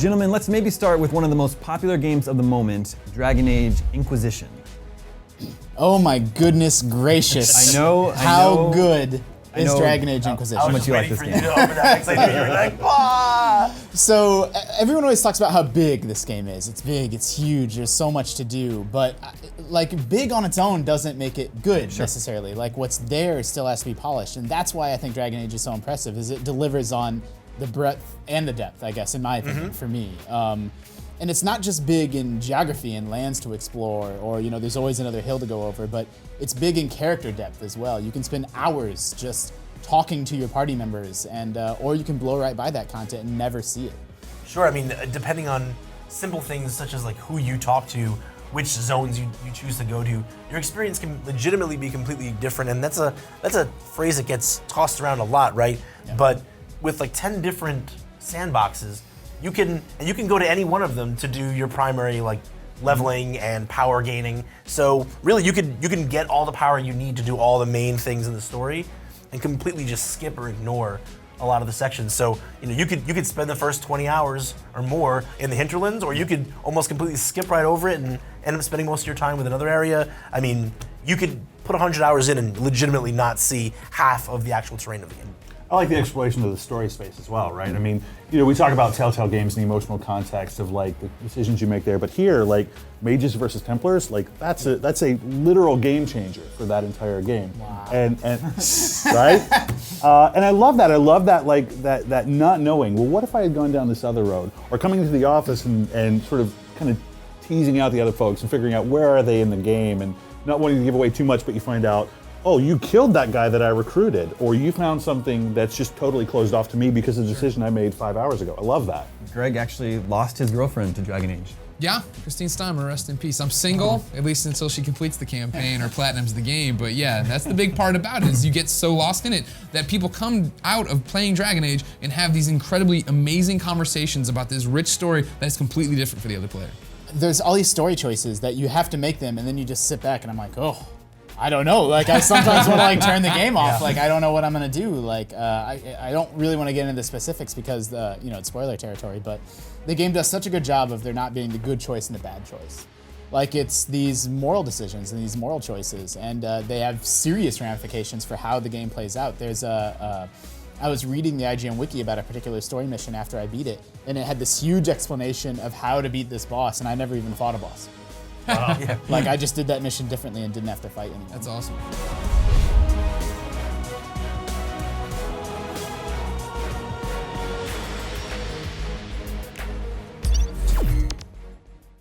Gentlemen, let's maybe start with one of the most popular games of the moment, Dragon Age Inquisition. Oh my goodness gracious. I know. How good is Dragon Age Inquisition? I was just waiting for you to open that because I knew you were like, ah! So everyone always talks about how big this game is. It's big, it's huge, there's so much to do, but like big on its own doesn't make it good necessarily. Like what's there still has to be polished, and that's why I think Dragon Age is so impressive, is it delivers on the breadth and the depth, I guess, in my opinion, for me. And it's not just big in geography and lands to explore, or there's always another hill to go over, but it's big in character depth as well. You can spend hours just talking to your party members, and or you can blow right by that content and never see it. Sure, I mean, depending on simple things such as like who you talk to, which zones you choose to go to, your experience can legitimately be completely different, and that's a phrase that gets tossed around a lot, right? Yeah. But with like 10 different sandboxes, you can go to any one of them to do your primary like leveling and power gaining. So really, you can get all the power you need to do all the main things in the story, and completely just skip or ignore a lot of the sections. So you could spend the first 20 hours or more in the hinterlands, or you could almost completely skip right over it and end up spending most of your time with another area. I mean, you could put 100 hours in and legitimately not see half of the actual terrain of the game. I like the exploration of the story space as well, right? I mean, we talk about Telltale games in the emotional context of like the decisions you make there, but here, like mages versus Templars, like that's a literal game changer for that entire game. Wow. And right? And I love that. I love that like that not knowing. Well, what if I had gone down this other road, or coming into the office and sort of kind of teasing out the other folks and figuring out where are they in the game, and not wanting to give away too much, but you find out, oh, you killed that guy that I recruited, or you found something that's just totally closed off to me because of the decision I made 5 hours ago. I love that. Greg actually lost his girlfriend to Dragon Age. Yeah, Christine Steimer, rest in peace. I'm single, at least until she completes the campaign or platinums the game. But yeah, that's the big part about it, is you get so lost in it that people come out of playing Dragon Age and have these incredibly amazing conversations about this rich story that is completely different for the other player. There's all these story choices that you have to make them, and then you just sit back and I'm like, oh, I don't know. Like I sometimes want to like turn the game off. Yeah. Like I don't know what I'm gonna do. Like I don't really want to get into the specifics because it's spoiler territory. But the game does such a good job of there not being the good choice and the bad choice. Like it's these moral decisions and these moral choices, and they have serious ramifications for how the game plays out. There's I was reading the IGN wiki about a particular story mission after I beat it, and it had this huge explanation of how to beat this boss, and I never even fought a boss. Yeah. Like I just did that mission differently and didn't have to fight anyone. That's awesome.